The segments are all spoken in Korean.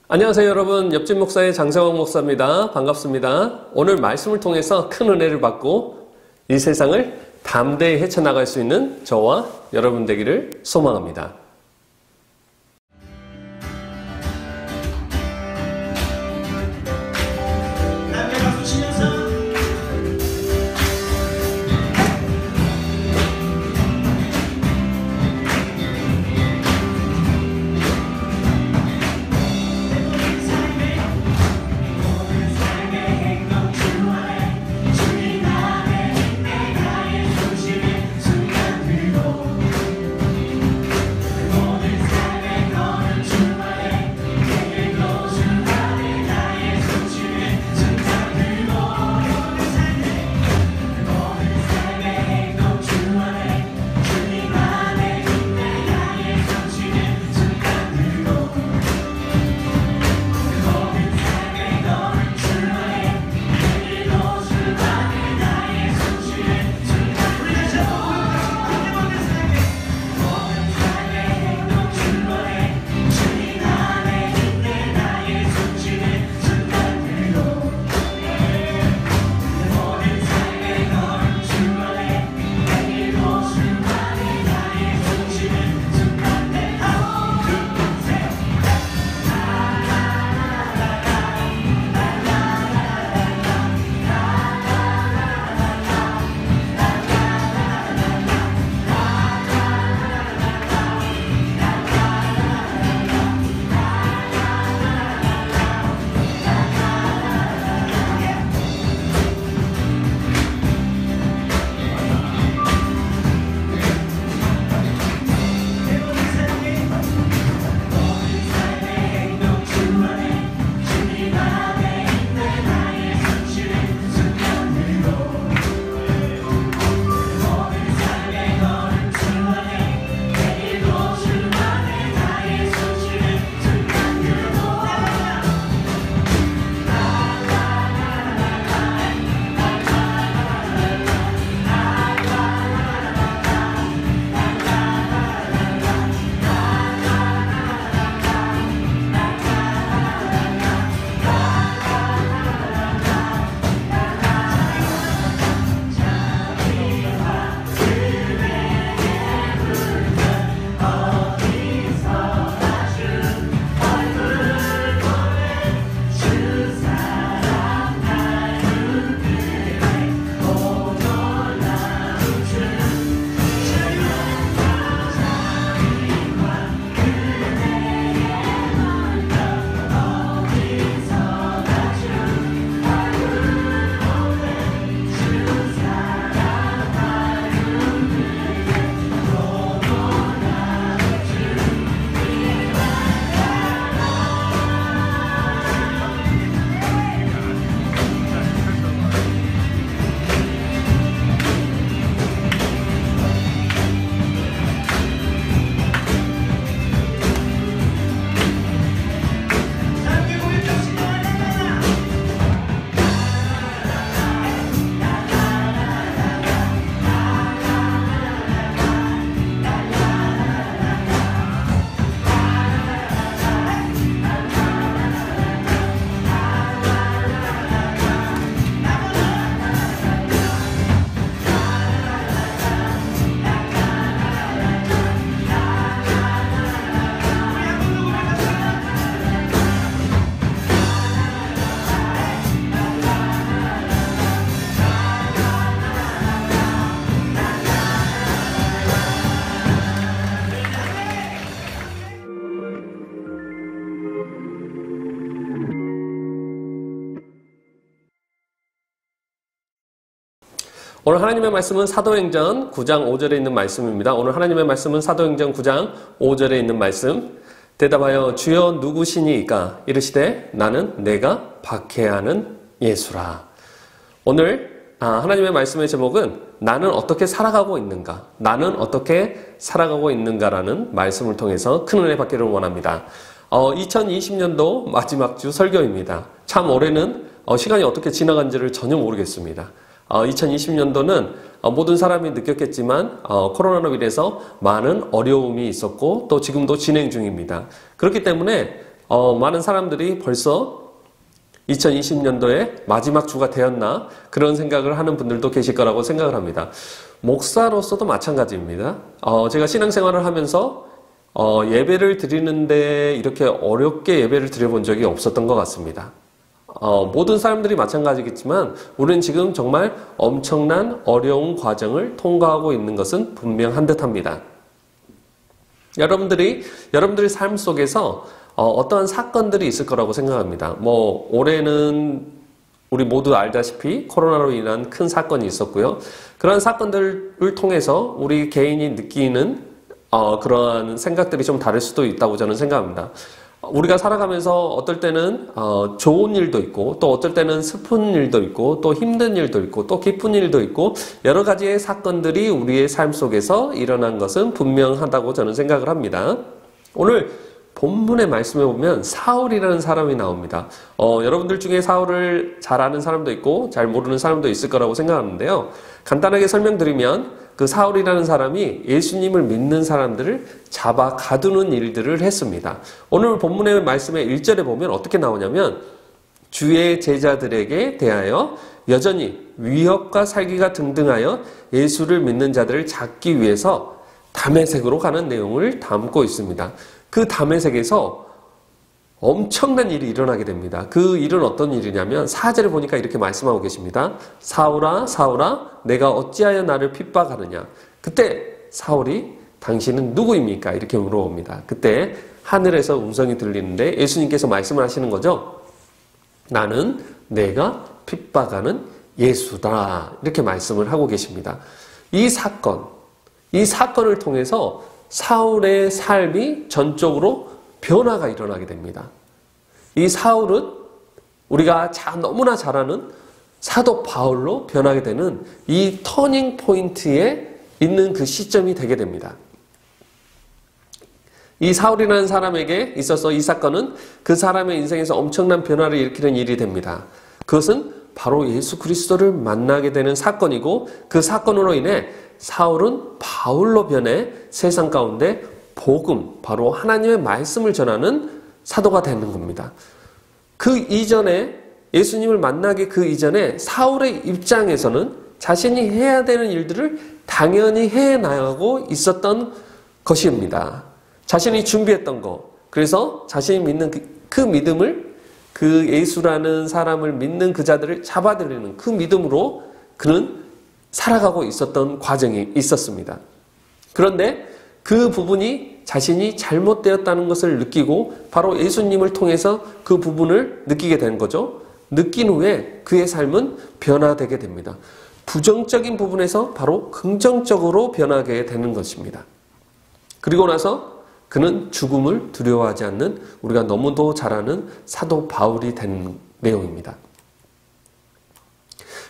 안녕하세요 여러분, 옆집 목사의 장세왕 목사입니다. 반갑습니다. 오늘 말씀을 통해서 큰 은혜를 받고 이 세상을 담대히 헤쳐나갈 수 있는 저와 여러분 되기를 소망합니다. 오늘 하나님의 말씀은 사도행전 9장 5절에 있는 말씀입니다. 오늘 하나님의 말씀은 사도행전 9장 5절에 있는 말씀. 대답하여 주여 누구시니이까 이르시되 나는 내가 박해하는 예수라. 오늘 하나님의 말씀의 제목은 나는 어떻게 살아가고 있는가, 나는 어떻게 살아가고 있는가라는 말씀을 통해서 큰 은혜 받기를 원합니다. 2020년도 마지막 주 설교입니다. 참 올해는 시간이 어떻게 지나간지를 전혀 모르겠습니다. 2020년도는 모든 사람이 느꼈겠지만 코로나로 인해서 많은 어려움이 있었고 또 지금도 진행 중입니다. 그렇기 때문에 많은 사람들이 벌써 2020년도에 마지막 주가 되었나 그런 생각을 하는 분들도 계실 거라고 생각을 합니다. 목사로서도 마찬가지입니다. 제가 신앙생활을 하면서 예배를 드리는데 이렇게 어렵게 예배를 드려본 적이 없었던 것 같습니다. 모든 사람들이 마찬가지겠지만 우리는 지금 정말 엄청난 어려운 과정을 통과하고 있는 것은 분명한 듯합니다. 여러분들의 삶 속에서 어떠한 사건들이 있을 거라고 생각합니다. 올해는 우리 모두 알다시피 코로나로 인한 큰 사건이 있었고요. 그런 사건들을 통해서 우리 개인이 느끼는 그러한 생각들이 좀 다를 수도 있다고 저는 생각합니다. 우리가 살아가면서 어떨 때는 좋은 일도 있고 또 어떨 때는 슬픈 일도 있고 또 힘든 일도 있고 또 기쁜 일도 있고 여러 가지의 사건들이 우리의 삶 속에서 일어난 것은 분명하다고 저는 생각을 합니다. 오늘 본문의 말씀에 보면 사울이라는 사람이 나옵니다. 여러분들 중에 사울을 잘 아는 사람도 있고 잘 모르는 사람도 있을 거라고 생각하는데요. 간단하게 설명드리면 그 사울이라는 사람이 예수님을 믿는 사람들을 잡아 가두는 일들을 했습니다. 오늘 본문의 말씀의 1절에 보면 어떻게 나오냐면 주의 제자들에게 대하여 여전히 위협과 살기가 등등하여 예수를 믿는 자들을 잡기 위해서 다메섹으로 가는 내용을 담고 있습니다. 그 다메섹에서 엄청난 일이 일어나게 됩니다. 그 일은 어떤 일이냐면 4절에 보니까 이렇게 말씀하고 계십니다. 사울아 사울아 내가 어찌하여 나를 핍박하느냐. 그때 사울이 당신은 누구입니까? 이렇게 물어봅니다. 그때 하늘에서 음성이 들리는데 예수님께서 말씀을 하시는 거죠. 나는 내가 핍박하는 예수다. 이렇게 말씀을 하고 계십니다. 이 사건을 통해서 사울의 삶이 전적으로 변화가 일어나게 됩니다. 이 사울은 우리가 너무나 잘 아는 사도 바울로 변하게 되는 이 터닝 포인트에 있는 그 시점이 되게 됩니다. 이 사울이라는 사람에게 있어서 이 사건은 그 사람의 인생에서 엄청난 변화를 일으키는 일이 됩니다. 그것은 바로 예수 그리스도를 만나게 되는 사건이고 그 사건으로 인해 사울은 바울로 변해 세상 가운데 복음, 바로 하나님의 말씀을 전하는 사도가 되는 겁니다. 그 이전에 예수님을 만나기 그 이전에 사울의 입장에서는 자신이 해야 되는 일들을 당연히 해나가고 있었던 것입니다. 자신이 준비했던 거. 그래서 자신이 믿는 그 믿음을 그 예수라는 사람을 믿는 그 자들을 잡아들이는 그 믿음으로 그는 살아가고 있었던 과정이 있었습니다. 그런데 그 부분이 자신이 잘못되었다는 것을 느끼고 바로 예수님을 통해서 그 부분을 느끼게 된 거죠. 느낀 후에 그의 삶은 변화되게 됩니다. 부정적인 부분에서 바로 긍정적으로 변하게 되는 것입니다. 그리고 나서 그는 죽음을 두려워하지 않는 우리가 너무도 잘 아는 사도 바울이 된 내용입니다.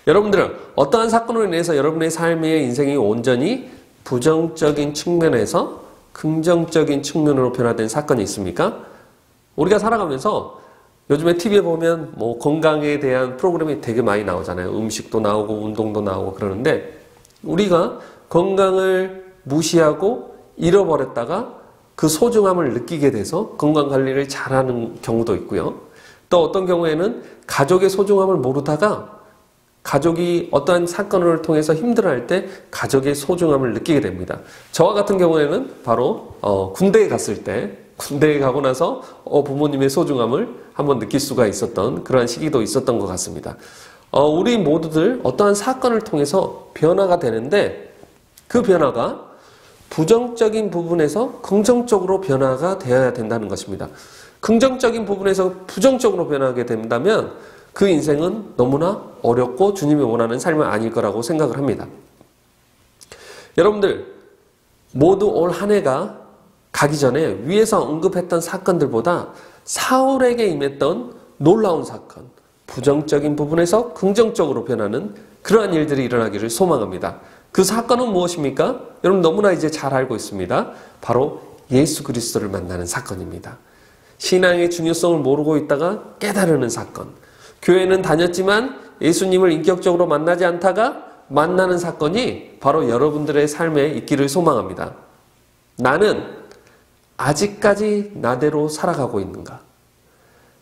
여러분들은 어떠한 사건으로 인해서 여러분의 삶의 인생이 온전히 부정적인 측면에서 긍정적인 측면으로 변화된 사건이 있습니까? 우리가 살아가면서 요즘에 TV에 보면 건강에 대한 프로그램이 되게 많이 나오잖아요. 음식도 나오고 운동도 나오고 그러는데 우리가 건강을 무시하고 잃어버렸다가 그 소중함을 느끼게 돼서 건강관리를 잘하는 경우도 있고요. 또 어떤 경우에는 가족의 소중함을 모르다가 가족이 어떠한 사건을 통해서 힘들어할 때 가족의 소중함을 느끼게 됩니다. 저와 같은 경우에는 바로 군대에 갔을 때 군대에 가고 나서 부모님의 소중함을 한번 느낄 수가 있었던 그러한 시기도 있었던 것 같습니다. 우리 모두들 어떠한 사건을 통해서 변화가 되는데 그 변화가 부정적인 부분에서 긍정적으로 변화가 되어야 된다는 것입니다. 긍정적인 부분에서 부정적으로 변하게 된다면 그 인생은 너무나 어렵고 주님이 원하는 삶은 아닐 거라고 생각을 합니다. 여러분들 모두 올 한 해가 가기 전에 위에서 언급했던 사건들보다 사울에게 임했던 놀라운 사건, 부정적인 부분에서 긍정적으로 변하는 그러한 일들이 일어나기를 소망합니다. 그 사건은 무엇입니까? 여러분 너무나 이제 잘 알고 있습니다. 바로 예수 그리스도를 만나는 사건입니다. 신앙의 중요성을 모르고 있다가 깨달으는 사건. 교회는 다녔지만 예수님을 인격적으로 만나지 않다가 만나는 사건이 바로 여러분들의 삶에 있기를 소망합니다. 나는 아직까지 나대로 살아가고 있는가?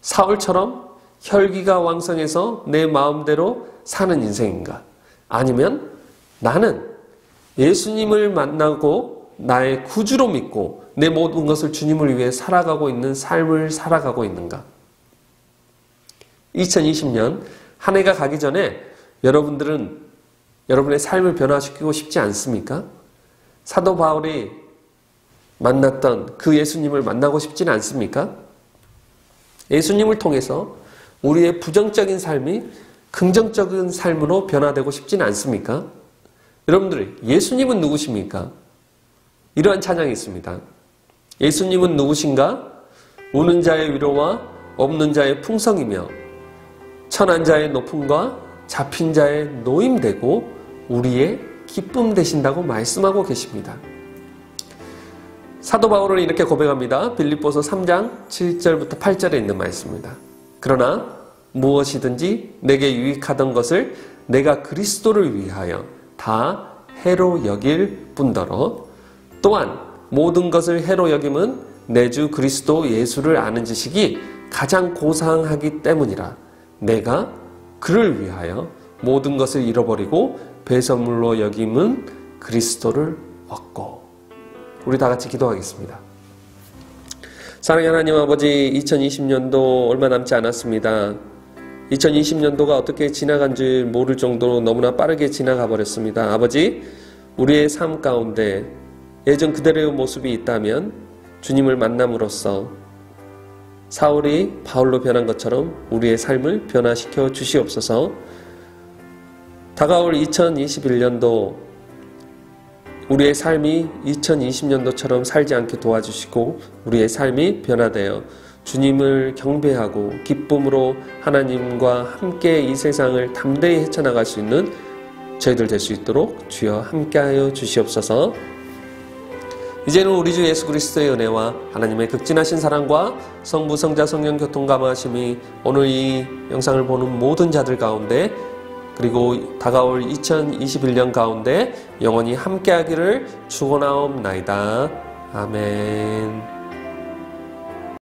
사울처럼 혈기가 왕성해서 내 마음대로 사는 인생인가? 아니면 나는 예수님을 만나고 나의 구주로 믿고 내 모든 것을 주님을 위해 살아가고 있는 삶을 살아가고 있는가? 2020년 한 해가 가기 전에 여러분들은 여러분의 삶을 변화시키고 싶지 않습니까? 사도 바울이 만났던 그 예수님을 만나고 싶지는 않습니까? 예수님을 통해서 우리의 부정적인 삶이 긍정적인 삶으로 변화되고 싶지는 않습니까? 여러분들, 예수님은 누구십니까? 이러한 찬양이 있습니다. 예수님은 누구신가? 우는 자의 위로와 없는 자의 풍성이며 천한 자의 높음과 잡힌 자의 노임되고 우리의 기쁨 되신다고 말씀하고 계십니다. 사도 바울은 이렇게 고백합니다. 빌립보서 3장 7절부터 8절에 있는 말씀입니다. 그러나 무엇이든지 내게 유익하던 것을 내가 그리스도를 위하여 다 해로 여길 뿐더러 또한 모든 것을 해로 여김은 내 주 그리스도 예수를 아는 지식이 가장 고상하기 때문이라. 내가 그를 위하여 모든 것을 잃어버리고 배설물로 여김은 그리스도를 얻고. 우리 다 같이 기도하겠습니다. 사랑하는 하나님 아버지, 2020년도 얼마 남지 않았습니다. 2020년도가 어떻게 지나간 줄 모를 정도로 너무나 빠르게 지나가 버렸습니다. 아버지, 우리의 삶 가운데 예전 그대로의 모습이 있다면 주님을 만남으로써 사울이 바울로 변한 것처럼 우리의 삶을 변화시켜 주시옵소서. 다가올 2021년도 우리의 삶이 2020년도처럼 살지 않게 도와주시고 우리의 삶이 변화되어 주님을 경배하고 기쁨으로 하나님과 함께 이 세상을 담대히 헤쳐나갈 수 있는 저희들 될 수 있도록 주여 함께하여 주시옵소서. 이제는 우리 주 예수 그리스도의 은혜와 하나님의 극진하신 사랑과 성부 성자 성령 교통 감화하심이 오늘 이 영상을 보는 모든 자들 가운데 그리고 다가올 2021년 가운데 영원히 함께하기를 축원하옵나이다. 아멘.